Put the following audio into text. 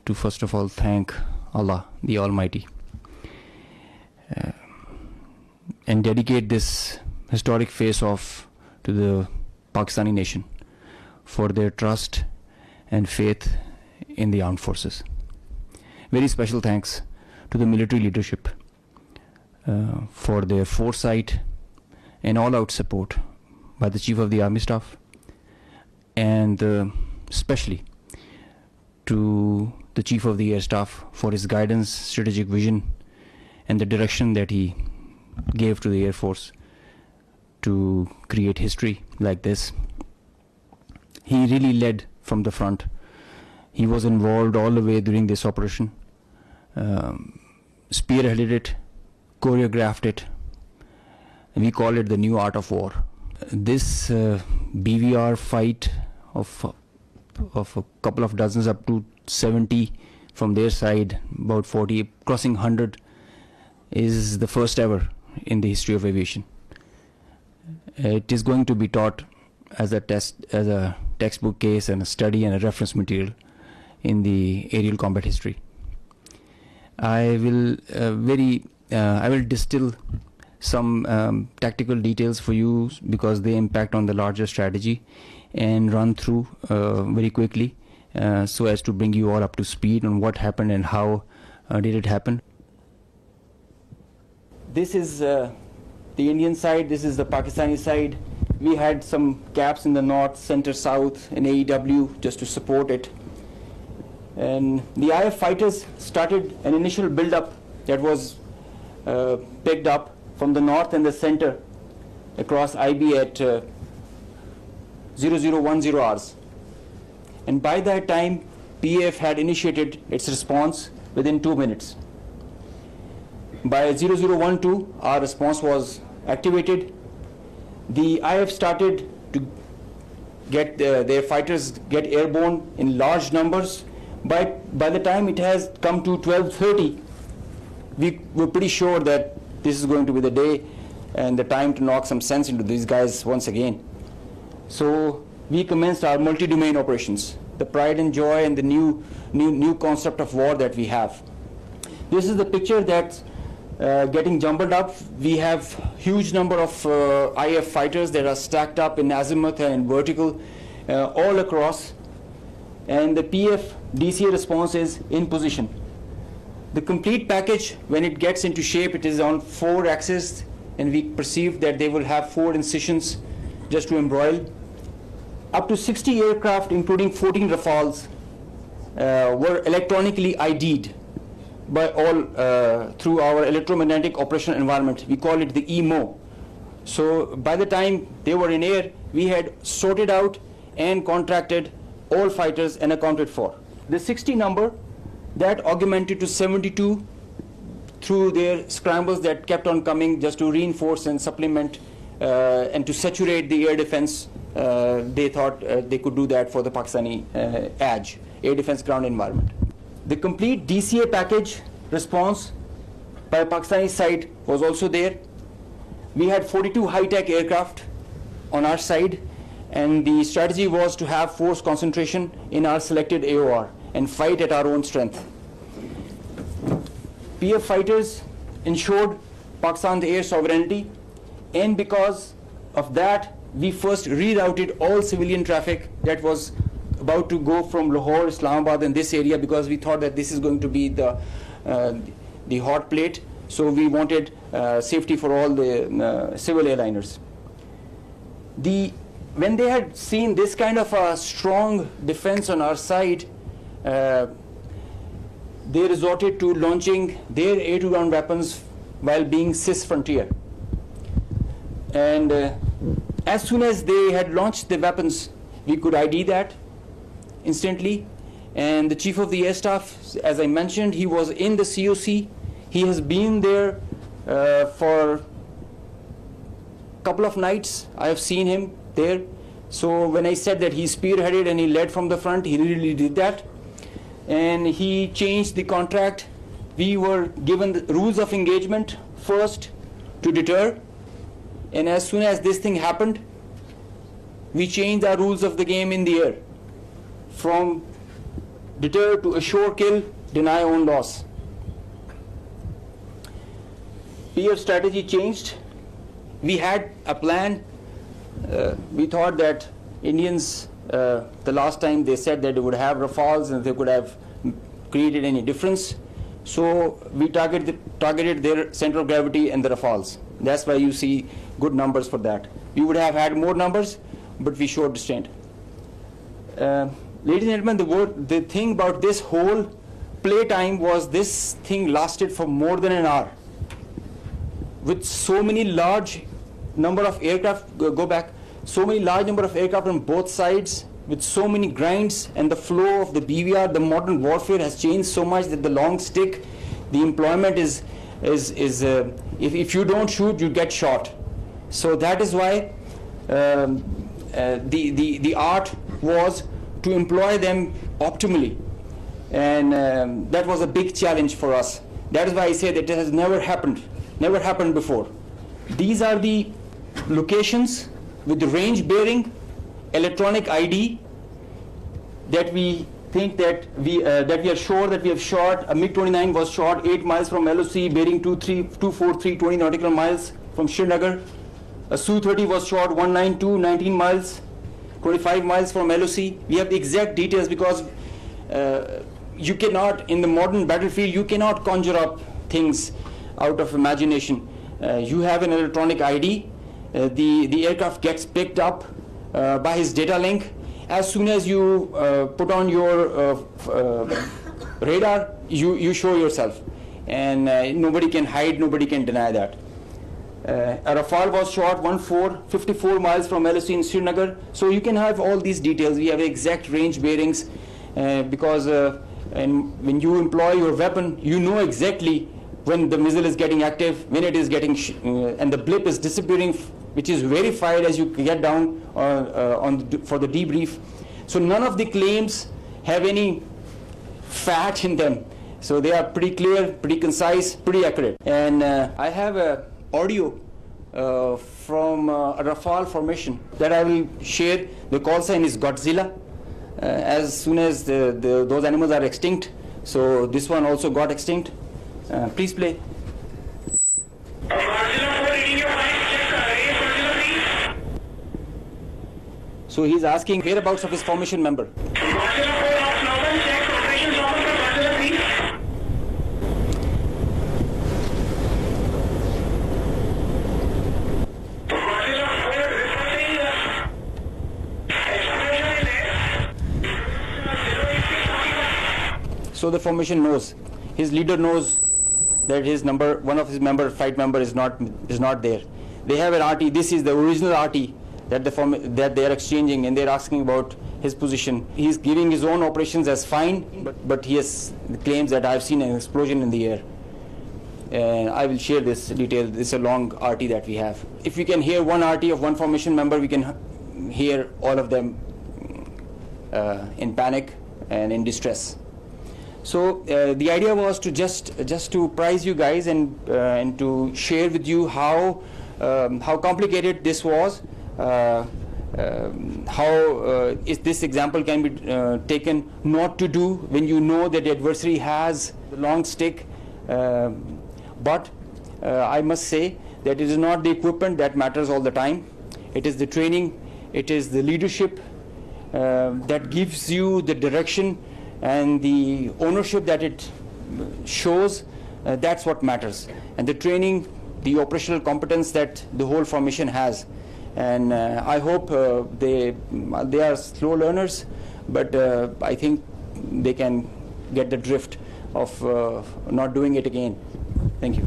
to first of all thank Allah, the Almighty, and dedicate this historic face-off to the Pakistani nation for their trust and faith in the armed forces. Very special thanks to the military leadership for their foresight and all-out support by the Chief of the Army Staff, and especially to the Chief of the Air Staff for his guidance, strategic vision, and the direction that he gave to the Air Force to create history like this. He really led from the front. He was involved all the way during this operation, spearheaded it, choreographed it, and we call it the new art of war. This BVR fight of a couple of dozens up to 70 from their side, about 40, crossing 100, is the first ever in the history of aviation. It is going to be taught as a textbook case and a study and a reference material in the aerial combat history. I will distill some tactical details for you because they impact on the larger strategy, and run through very quickly so as to bring you all up to speed on what happened and how did it happen. This is the Indian side, this is the Pakistani side. We had some gaps in the north, center, south, and AEW just to support it. And the IF fighters started an initial build-up that was picked up from the north and the center across IB at 0010 hours. And by that time, PAF had initiated its response within 2 minutes. By 0012, our response was activated. The IF started to get their fighters get airborne in large numbers. By the time it has come to 12:30, we were pretty sure that this is going to be the day and the time to knock some sense into these guys once again. So we commenced our multi-domain operations, the pride and joy and the new concept of war that we have. This is the picture that's getting jumbled up. We have huge number of IF fighters that are stacked up in azimuth and vertical all across, and the PF DCA response is in position. The complete package, when it gets into shape, it is on 4 axes, and we perceive that they will have 4 incisions just to embroil. Up to 60 aircraft, including 14 Rafales, were electronically ID'd by all through our electromagnetic operational environment. We call it the EMO. So by the time they were in air, we had sorted out and contracted all fighters and accounted for. The 60 number, that augmented to 72 through their scrambles that kept on coming just to reinforce and supplement and to saturate the air defense. They thought they could do that for the Pakistani ADG, air defense ground environment. The complete DCA package response by Pakistani side was also there. We had 42 high-tech aircraft on our side, and the strategy was to have force concentration in our selected AOR and fight at our own strength. PF fighters ensured Pakistan's air sovereignty, and because of that, we first rerouted all civilian traffic that was about to go from Lahore, Islamabad, and this area, because we thought that this is going to be the hot plate. So we wanted safety for all the civil airliners. When they had seen this kind of a strong defense on our side, they resorted to launching their air-to-ground weapons while being cis-frontier. And as soon as they had launched the weapons, we could ID that instantly. And the Chief of the Air Staff, as I mentioned, he was in the COC. He has been there for a couple of nights. I have seen him there. So when I said that he spearheaded and he led from the front, he really did that. And he changed the contract. We were given the rules of engagement first to deter. And as soon as this thing happened, we changed our rules of the game in the air from deter, to assure kill, deny own loss. PF strategy changed. We had a plan. We thought that Indians, the last time they said that they would have Rafales and they could have created any difference. So we targeted their center of gravity and the Rafales. That's why you see good numbers for that. We would have had more numbers, but we showed restraint. Ladies and gentlemen, the thing about this whole play time was this thing lasted for more than an hour. With so many large number of aircraft, so many large number of aircraft on both sides, with so many grinds, and the flow of the BVR, the modern warfare has changed so much that the long stick, the employment is if you don't shoot, you get shot. So that is why the art was to employ them optimally, and that was a big challenge for us. That is why I say that it has never happened before. These are the locations with the range bearing, electronic ID, that we think that we are sure that we have shot. A MiG-29 was shot 8 miles from LOC, bearing 243, 20 nautical miles from Srinagar. A Su-30 was shot 192, 19 miles, 25 miles from LOC. We have the exact details because you cannot, in the modern battlefield, you cannot conjure up things out of imagination. You have an electronic ID. The aircraft gets picked up by his data link. As soon as you put on your radar, you show yourself, and nobody can hide, nobody can deny that. A Rafale was shot 54 miles from LOC in Srinagar. So you can have all these details. We have exact range bearings because when you employ your weapon, you know exactly when the missile is getting active, when it is getting, and the blip is disappearing, which is verified as you get down for the debrief. So none of the claims have any fat in them. So they are pretty clear, pretty concise, pretty accurate. And I have a audio from a Rafale formation that I will share. The call sign is Godzilla. As soon as those animals are extinct, so this one also got extinct. Please play. So he's asking whereabouts of his formation member. So the formation knows, his leader knows that his number, one of his flight member is not there. They have an RT. This is the original RT that they are exchanging, and they're asking about his position. He's giving his own operations as fine, but he has claims that I've seen an explosion in the air. And I will share this detail. This is a long RT that we have. If we can hear one RT of one formation member, we can hear all of them in panic and in distress. So the idea was to just to prize you guys and to share with you how complicated this was, how this example can be taken not to do when you know that the adversary has the long stick. But I must say that it is not the equipment that matters all the time. It is the training, it is the leadership that gives you the direction and the ownership that it shows. That's what matters. And the training, the operational competence that the whole formation has. And I hope they are slow learners, but I think they can get the drift of not doing it again. Thank you.